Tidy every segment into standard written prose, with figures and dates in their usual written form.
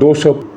200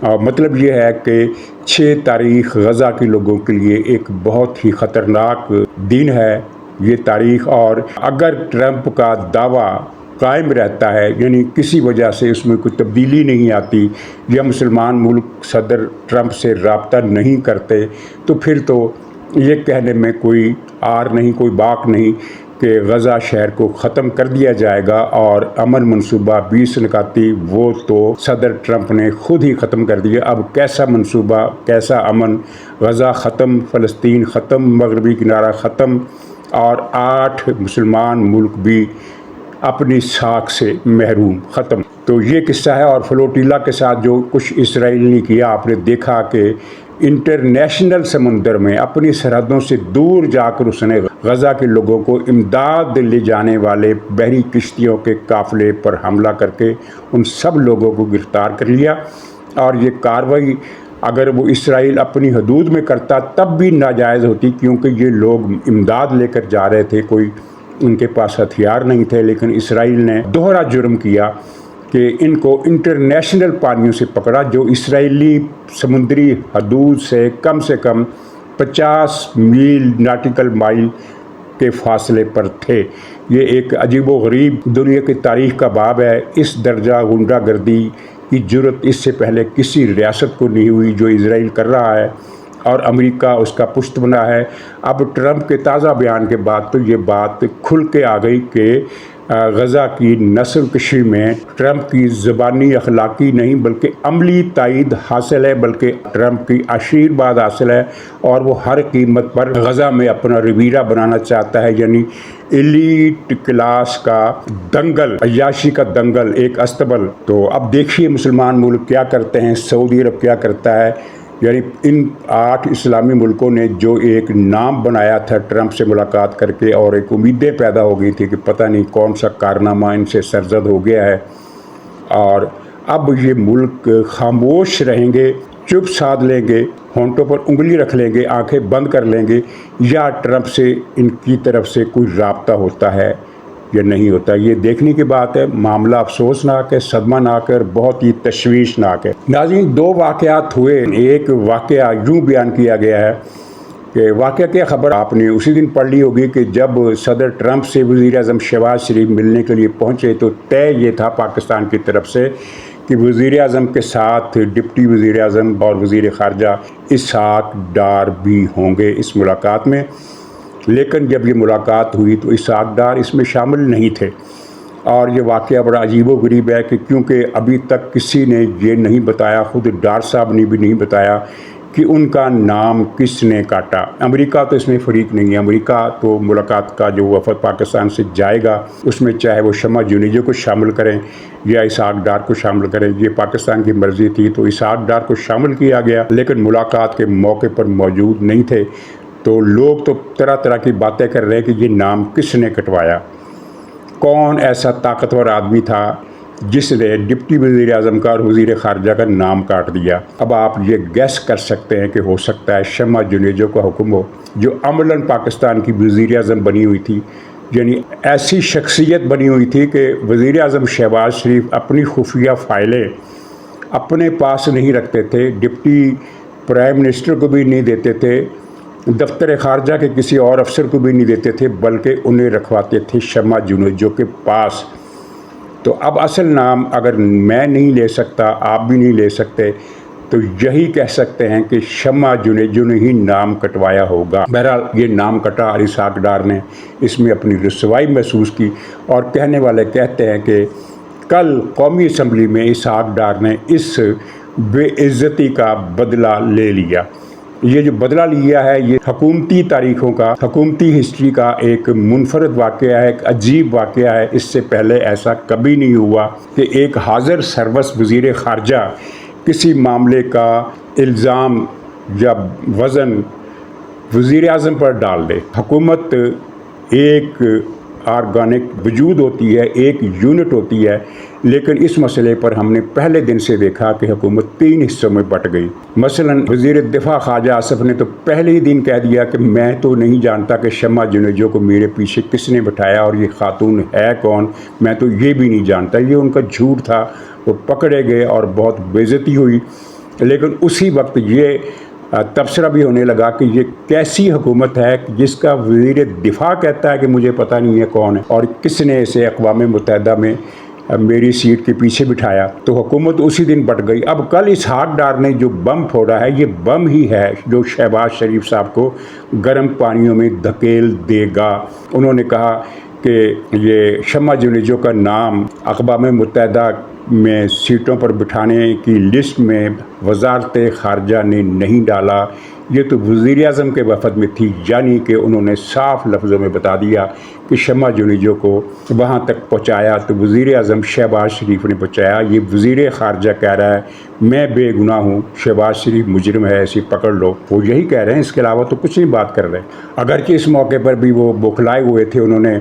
اور مطلب یہ ہے کہ 6 تاریخ غزہ کے لوگوں کے لیے ایک بہت ہی خطرناک دن ہے یہ تاریخ، اور اگر ٹرمپ کا دعویٰ قائم رہتا ہے، یعنی کسی وجہ سے اس میں کوئی تبدیلی نہیں آتی یا مسلمان ملک صدر ٹرمپ سے رابطہ نہیں کرتے، تو پھر تو یہ کہنے میں کوئی آر نہیں، کوئی باک نہیں کہ غزہ شہر کو ختم کر دیا جائے گا، اور امن منصوبہ 20 نکاتی وہ تو صدر ٹرمپ نے خود ہی ختم کر دیا۔ اب کیسا منصوبہ، کیسا امن؟ غزہ ختم، فلسطین ختم، مغربی کنارہ ختم، اور 8 مسلمان ملک بھی اپنی ساکھ سے محروم، ختم۔ تو یہ قصہ ہے، اور فلوٹیلا کے ساتھ جو کچھ اسرائیل نے کیا، آپ نے دیکھا کہ انٹرنیشنل سمندر میں اپنی سرحدوں سے دور جا کر اس نے غزہ کے لوگوں کو امداد لے جانے والے بحری کشتیوں کے قافلے پر حملہ کر کے ان سب لوگوں کو گرفتار کر لیا۔ اور یہ کارروائی اگر وہ اسرائیل اپنی حدود میں کرتا تب بھی ناجائز ہوتی، کیونکہ یہ لوگ امداد لے کر جا رہے تھے، کوئی ان کے پاس ہتھیار نہیں تھے، لیکن اسرائیل نے دوہرا جرم کیا کہ ان کو انٹرنیشنل پانیوں سے پکڑا، جو اسرائیلی سمندری حدود سے کم 50 میل ناٹیکل مائل کے فاصلے پر تھے۔ یہ ایک عجیب و غریب دنیا کی تاریخ کا باب ہے۔ اس درجہ غنڈہ گردی کی جرت اس سے پہلے کسی ریاست کو نہیں ہوئی جو اسرائیل کر رہا ہے، اور امریکہ اس کا پشت بنا ہے۔ اب ٹرمپ کے تازہ بیان کے بعد تو یہ بات کھل کے آ گئی کہ غزہ کی نسل کشی میں ٹرمپ کی زبانی اخلاقی نہیں بلکہ عملی تائید حاصل ہے، بلکہ ٹرمپ کی آشیرواد حاصل ہے، اور وہ ہر قیمت پر غزہ میں اپنا رویہ بنانا چاہتا ہے، یعنی ایلیٹ کلاس کا دنگل، عیاشی کا دنگل، ایک استبل۔ تو اب دیکھیے مسلمان ملک کیا کرتے ہیں، سعودی عرب کیا کرتا ہے۔ یعنی ان 8 اسلامی ملکوں نے جو ایک نام بنایا تھا ٹرمپ سے ملاقات کر کے، اور ایک امیدیں پیدا ہو گئی تھی کہ پتہ نہیں کون سا کارنامہ ان سے سرزد ہو گیا ہے، اور اب یہ ملک خاموش رہیں گے، چپ سادھ لیں گے، ہونٹوں پر انگلی رکھ لیں گے، آنکھیں بند کر لیں گے، یا ٹرمپ سے ان کی طرف سے کوئی رابطہ ہوتا ہے یا نہیں ہوتا۔ یہ دیکھنے کی بات ہے۔ معاملہ افسوسناک ہے، صدمہ-ناک ہے، اور بہت ہی تشویشناک ہے۔ ناظرین، 2 واقعات ہوئے۔ ایک واقعہ یوں بیان کیا گیا ہے کہ واقعہ کی خبر آپ نے اسی دن پڑھ لی ہوگی کہ جب صدر ٹرمپ سے وزیر اعظم شہباز شریف ملنے کے لیے پہنچے تو طے یہ تھا پاکستان کی طرف سے کہ وزیر اعظم کے ساتھ ڈپٹی وزیر اعظم اور وزیر خارجہ اسحاق ڈار بھی ہوں گے اس ملاقات میں، لیکن جب یہ ملاقات ہوئی تو اسحاق ڈار اس میں شامل نہیں تھے۔ اور یہ واقعہ بڑا عجیب و غریب ہے کہ کیونکہ ابھی تک کسی نے یہ نہیں بتایا، خود ڈار صاحب نے بھی نہیں بتایا کہ ان کا نام کس نے کاٹا۔ امریکہ تو اس میں فریق نہیں ہے۔ امریکہ تو ملاقات کا جو وفد پاکستان سے جائے گا اس میں چاہے وہ شمع جنیجو کو شامل کریں یا اسحاق ڈار کو شامل کریں، یہ پاکستان کی مرضی تھی، تو اسحاق ڈار کو شامل کیا گیا، لیکن ملاقات کے موقع پر موجود نہیں تھے۔ تو لوگ تو طرح طرح کی باتیں کر رہے ہیں کہ یہ نام کس نے کٹوایا، کون ایسا طاقتور آدمی تھا جس نے ڈپٹی وزیر اعظم کا اور وزیر خارجہ کا نام کاٹ دیا۔ اب آپ یہ گیس کر سکتے ہیں کہ ہو سکتا ہے شمع جنیجو کا حکم ہو، جو عملاً پاکستان کی وزیر اعظم بنی ہوئی تھی، یعنی ایسی شخصیت بنی ہوئی تھی کہ وزیر اعظم شہباز شریف اپنی خفیہ فائلیں اپنے پاس نہیں رکھتے تھے، ڈپٹی پرائم منسٹر کو بھی نہیں دیتے تھے، دفتر خارجہ کے کسی اور افسر کو بھی نہیں دیتے تھے، بلکہ انہیں رکھواتے تھے شمع جنیجو کے پاس۔ تو اب اصل نام اگر میں نہیں لے سکتا، آپ بھی نہیں لے سکتے، تو یہی کہہ سکتے ہیں کہ شمع جنیجو نے ہی نام کٹوایا ہوگا۔ بہرحال یہ نام کٹا اور اسحاق ڈار نے اس میں اپنی رسوائی محسوس کی، اور کہنے والے کہتے ہیں کہ کل قومی اسمبلی میں اسحاق ڈار نے اس بے عزتی کا بدلہ لے لیا۔ یہ جو بدلہ لیا ہے یہ حکومتی تاریخوں کا، حکومتی ہسٹری کا ایک منفرد واقعہ ہے، ایک عجیب واقعہ ہے۔ اس سے پہلے ایسا کبھی نہیں ہوا کہ ایک حاضر سروس وزیر خارجہ کسی معاملے کا الزام یا وزن وزیر اعظم پر ڈال دے۔ حکومت ایک آرگینک وجود ہوتی ہے، ایک یونٹ ہوتی ہے، لیکن اس مسئلے پر ہم نے پہلے دن سے دیکھا کہ حکومت 3 حصوں میں بٹ گئی۔ مثلا وزیر دفاع خواجہ آصف نے تو پہلے ہی دن کہہ دیا کہ میں تو نہیں جانتا کہ شمع جنیجو کو میرے پیچھے کس نے بٹھایا اور یہ خاتون ہے کون، میں تو یہ بھی نہیں جانتا۔ یہ ان کا جھوٹ تھا، وہ پکڑے گئے اور بہت بے عزتی ہوئی۔ لیکن اسی وقت یہ تبصرہ بھی ہونے لگا کہ یہ کیسی حکومت ہے جس کا وزیر دفاع کہتا ہے کہ مجھے پتہ نہیں ہے کون ہے اور کس نے اسے اقوام متحدہ میں میری سیٹ کے پیچھے بٹھایا۔ تو حکومت اسی دن بٹ گئی۔ اب کل اسحاق ڈار نے جو بم پھوڑا ہے یہ بم ہی ہے جو شہباز شریف صاحب کو گرم پانیوں میں دھکیل دے گا۔ انہوں نے کہا کہ یہ شمع جنیجو کا نام اقوام متحدہ میں سیٹوں پر بٹھانے کی لسٹ میں وزارت خارجہ نے نہیں ڈالا، یہ تو وزیر اعظم کے وفد میں تھی، یعنی کہ انہوں نے صاف لفظوں میں بتا دیا کہ شمع جنیجو کو وہاں تک پہنچایا تو وزیر اعظم شہباز شریف نے پہنچایا۔ یہ وزیر خارجہ کہہ رہا ہے میں بے گناہ ہوں، شہباز شریف مجرم ہے، ایسی پکڑ لو، وہ یہی کہہ رہے ہیں، اس کے علاوہ تو کچھ نہیں بات کر رہے۔ اگرچہ اس موقع پر بھی وہ بوکھلائے ہوئے تھے، انہوں نے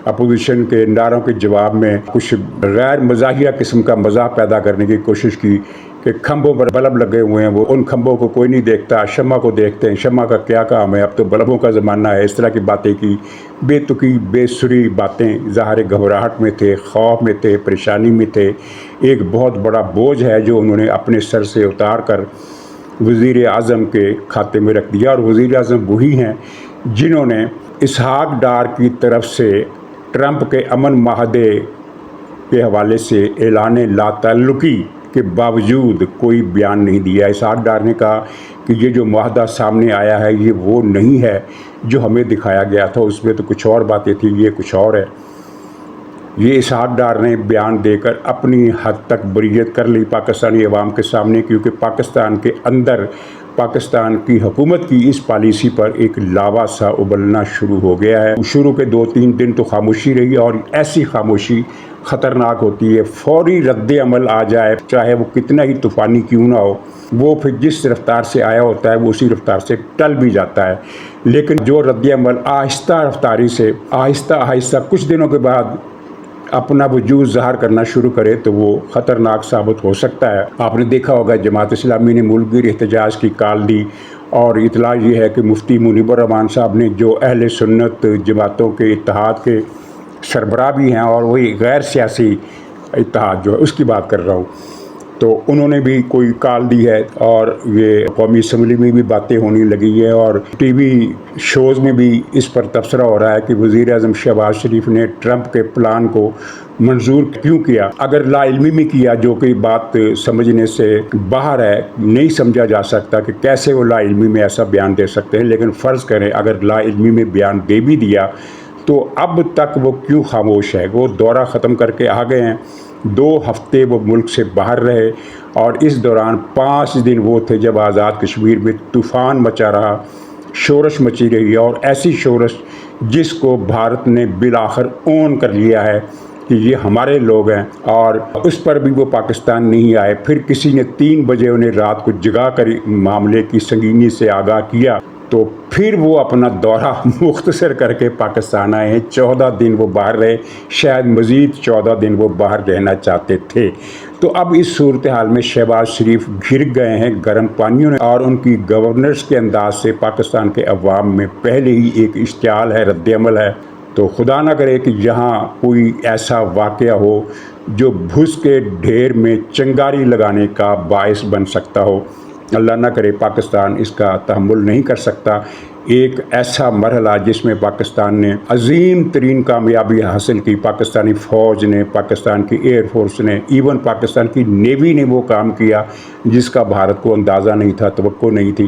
اپوزیشن کے نعروں کے جواب میں کچھ غیر مزاحیہ قسم کا مزاح پیدا کرنے کی کوشش کی کہ کھمبوں پر بلب لگے ہوئے ہیں، وہ ان کھمبوں کو کوئی نہیں دیکھتا، شمع کو دیکھتے ہیں، شمع کا کیا کام ہے، اب تو بلبوں کا زمانہ ہے، اس طرح کی باتیں کی، بے تکی بے سری باتیں۔ ظاہر گھبراہٹ میں تھے، خوف میں تھے، پریشانی میں تھے، ایک بہت بڑا بوجھ ہے جو انہوں نے اپنے سر سے اتار کر وزیر اعظم کے کھاتے میں رکھ دیا، اور وزیر اعظم وہی ہیں جنہوں نے اسحاق ڈار کی طرف سے ٹرمپ کے امن معاہدے کے حوالے سے اعلان لا تعلقی کے باوجود کوئی بیان نہیں دیا۔ اسحاق ڈار نے کہا کہ یہ جو معاہدہ سامنے آیا ہے یہ وہ نہیں ہے جو ہمیں دکھایا گیا تھا، اس میں تو کچھ اور باتیں تھیں، یہ کچھ اور ہے۔ یہ اسحاق ڈار نے بیان دے کر اپنی حد تک بریت کر لی پاکستانی عوام کے سامنے، کیونکہ پاکستان کے اندر پاکستان کی حکومت کی اس پالیسی پر ایک لاوا سا ابلنا شروع ہو گیا ہے۔ شروع کے 2-3 دن تو خاموشی رہی، اور ایسی خاموشی خطرناک ہوتی ہے، فوری رد عمل آ جائے چاہے وہ کتنا ہی طوفانی کیوں نہ ہو، وہ پھر جس رفتار سے آیا ہوتا ہے وہ اسی رفتار سے ٹل بھی جاتا ہے۔ لیکن جو رد عمل آہستہ رفتاری سے آہستہ آہستہ کچھ دنوں کے بعد اپنا وجود ظاہر کرنا شروع کرے تو وہ خطرناک ثابت ہو سکتا ہے۔ آپ نے دیکھا ہوگا جماعت اسلامی نے ملک گیر احتجاج کی کال دی، اور اطلاع یہ ہے کہ مفتی منیب الرحمان صاحب نے، جو اہل سنت جماعتوں کے اتحاد کے سربراہ بھی ہیں اور وہی غیر سیاسی اتحاد جو ہے اس کی بات کر رہا ہوں، تو انہوں نے بھی کوئی کال دی ہے، اور یہ قومی اسمبلی میں بھی باتیں ہونے لگی ہے، اور ٹی وی شوز میں بھی اس پر تبصرہ ہو رہا ہے کہ وزیر اعظم شہباز شریف نے ٹرمپ کے پلان کو منظور کیوں کیا۔ اگر لا علمی میں کیا، جو کہ بات سمجھنے سے باہر ہے، نہیں سمجھا جا سکتا کہ کیسے وہ لا علمی میں ایسا بیان دے سکتے ہیں، لیکن فرض کریں اگر لا علمی میں بیان دے بھی دیا تو اب تک وہ کیوں خاموش ہے؟ وہ دورہ ختم کر کے آ گئے ہیں، 2 ہفتے وہ ملک سے باہر رہے، اور اس دوران 5 دن وہ تھے جب آزاد کشمیر میں طوفان مچا رہا، شورش مچی رہی، اور ایسی شورش جس کو بھارت نے بالآخر اون کر لیا ہے کہ یہ ہمارے لوگ ہیں، اور اس پر بھی وہ پاکستان نہیں آئے۔ پھر کسی نے 3 بجے انہیں رات کو جگا کر معاملے کی سنگینی سے آگاہ کیا، تو پھر وہ اپنا دورہ مختصر کر کے پاکستان آئے ہیں۔ 14 دن وہ باہر رہے، شاید مزید 14 دن وہ باہر رہنا چاہتے تھے۔ تو اب اس صورتحال میں شہباز شریف گر گئے ہیں گرم پانیوں میں، اور ان کی گورننس کے انداز سے پاکستان کے عوام میں پہلے ہی ایک اشتعال ہے، رد عمل ہے۔ تو خدا نہ کرے کہ یہاں کوئی ایسا واقعہ ہو جو بھس کے ڈھیر میں چنگاری لگانے کا باعث بن سکتا ہو۔ اللہ نہ کرے، پاکستان اس کا تحمل نہیں کر سکتا۔ ایک ایسا مرحلہ جس میں پاکستان نے عظیم ترین کامیابی حاصل کی، پاکستانی فوج نے، پاکستان کی ایئر فورس نے، ایون پاکستان کی نیوی نے وہ کام کیا جس کا بھارت کو اندازہ نہیں تھا، توقع نہیں تھی،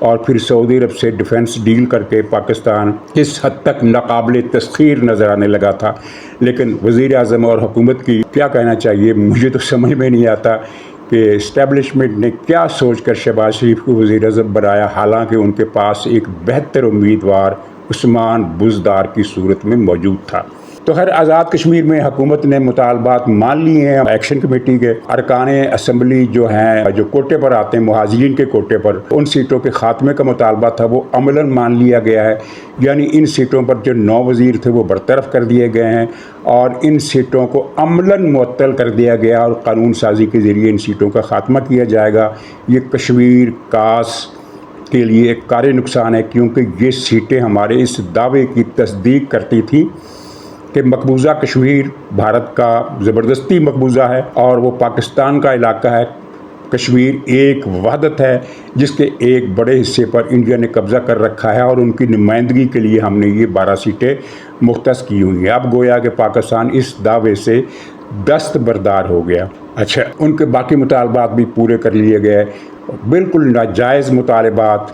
اور پھر سعودی عرب سے ڈیفنس ڈیل کر کے پاکستان اس حد تک ناقابل تسخیر نظر آنے لگا تھا۔ لیکن وزیر اعظم اور حکومت کی کیا کہنا چاہیے، مجھے تو سمجھ میں نہیں آتا کہ اسٹیبلشمنٹ نے کیا سوچ کر شہباز شریف کو وزیر اعظم بنایا، حالانکہ ان کے پاس ایک بہتر امیدوار عثمان بزدار کی صورت میں موجود تھا۔ تو خیر، آزاد کشمیر میں حکومت نے مطالبات مان لی ہیں۔ ایکشن کمیٹی کے ارکان اسمبلی جو ہیں، جو کوٹے پر آتے ہیں، مہاجرین کے کوٹے پر، ان سیٹوں کے خاتمے کا مطالبہ تھا، وہ عملاً مان لیا گیا ہے۔ یعنی ان سیٹوں پر جو 9 وزیر تھے وہ برطرف کر دیے گئے ہیں، اور ان سیٹوں کو عملاً معطل کر دیا گیا، اور قانون سازی کے ذریعے ان سیٹوں کا خاتمہ کیا جائے گا۔ یہ کشمیر کاس کے لیے ایک کار نقصان ہے، کیونکہ یہ سیٹیں ہمارے اس دعوے کی تصدیق کرتی تھیں کہ مقبوضہ کشمیر بھارت کا زبردستی مقبوضہ ہے، اور وہ پاکستان کا علاقہ ہے، کشمیر ایک وحدت ہے جس کے ایک بڑے حصے پر انڈیا نے قبضہ کر رکھا ہے اور ان کی نمائندگی کے لیے ہم نے یہ 12 سیٹیں مختص کی ہوئی ہیں۔ اب گویا کہ پاکستان اس دعوے سے دستبردار ہو گیا۔ اچھا، ان کے باقی مطالبات بھی پورے کر لیے گئے، بالکل ناجائز مطالبات،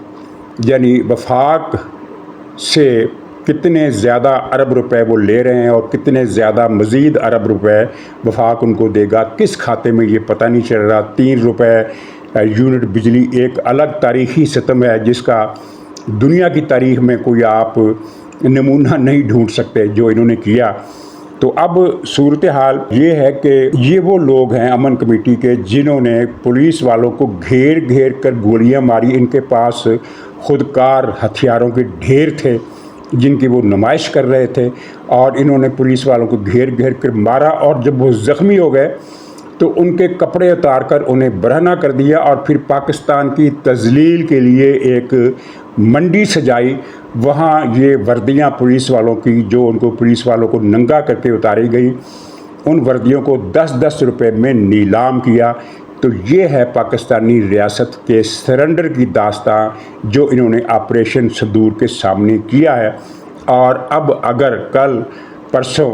یعنی وفاق سے کتنے زیادہ ارب روپے وہ لے رہے ہیں اور کتنے زیادہ مزید ارب روپے وفاق ان کو دے گا، کس کھاتے میں یہ پتہ نہیں چل رہا۔ 3 روپے یونٹ بجلی ایک الگ تاریخی ستم ہے جس کا دنیا کی تاریخ میں کوئی آپ نمونہ نہیں ڈھونڈ سکتے جو انہوں نے کیا۔ تو اب صورتحال یہ ہے کہ یہ وہ لوگ ہیں امن کمیٹی کے جنہوں نے پولیس والوں کو گھیر گھیر کر گولیاں ماری۔ ان کے پاس خودکار ہتھیاروں کے ڈھیر تھے جن کی وہ نمائش کر رہے تھے، اور انہوں نے پولیس والوں کو گھیر گھیر کر مارا، اور جب وہ زخمی ہو گئے تو ان کے کپڑے اتار کر انہیں برہنہ کر دیا، اور پھر پاکستان کی تذلیل کے لیے ایک منڈی سجائی۔ وہاں یہ وردیاں پولیس والوں کی، جو ان کو پولیس والوں کو ننگا کر کے اتاری گئی، ان وردیوں کو 10-10 روپے میں نیلام کیا۔ تو یہ ہے پاکستانی ریاست کے سرنڈر کی داستان جو انہوں نے آپریشن صدور کے سامنے کیا ہے۔ اور اب اگر کل پرسوں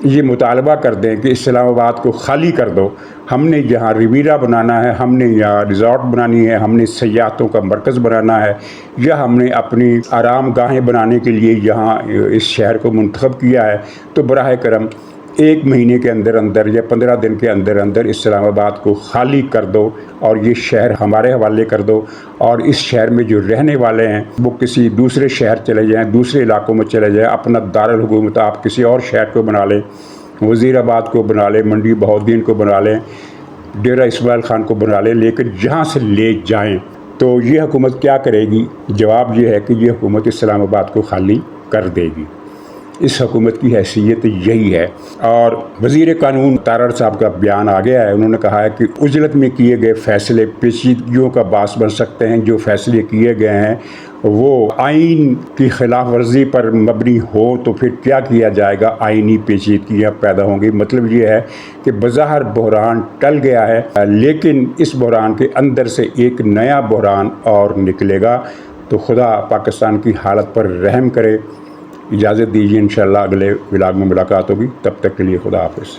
یہ مطالبہ کر دیں کہ اسلام آباد کو خالی کر دو، ہم نے یہاں ریویرا بنانا ہے، ہم نے یہاں ریزورٹ بنانی ہے، ہم نے سیاحتوں کا مرکز بنانا ہے، یا ہم نے اپنی آرام گاہیں بنانے کے لیے یہاں اس شہر کو منتخب کیا ہے، تو براہ کرم 1 مہینے کے اندر اندر یا 15 دن کے اندر اندر اسلام آباد کو خالی کر دو اور یہ شہر ہمارے حوالے کر دو، اور اس شہر میں جو رہنے والے ہیں وہ کسی دوسرے شہر چلے جائیں، دوسرے علاقوں میں چلے جائیں، اپنا دارالحکومت آپ کسی اور شہر کو بنا لیں، وزیر آباد کو بنا لیں، منڈی بہاؤالدین کو بنا لیں، ڈیرہ اسماعیل خان کو بنا لیں، لیکن جہاں سے لے جائیں۔ تو یہ حکومت کیا کرے گی؟ جواب یہ ہے کہ یہ حکومت اسلام آباد کو خالی کر دے گی۔ اس حکومت کی حیثیت یہی ہے۔ اور وزیر قانون تارڑ صاحب کا بیان آ گیا ہے، انہوں نے کہا ہے کہ عجلت میں کیے گئے فیصلے پیچیدگیوں کا باعث بن سکتے ہیں۔ جو فیصلے کیے گئے ہیں وہ آئین کی خلاف ورزی پر مبنی ہو تو پھر کیا کیا جائے گا؟ آئینی پیچیدگیاں پیدا ہوں گی۔ مطلب یہ ہے کہ بظاہر بحران ٹل گیا ہے، لیکن اس بحران کے اندر سے ایک نیا بحران اور نکلے گا۔ تو خدا پاکستان کی حالت پر رحم کرے۔ اجازت دیجیے، انشاءاللہ اگلے ولاگ میں ملاقات ہوگی، تب تک کے لیے خدا حافظ۔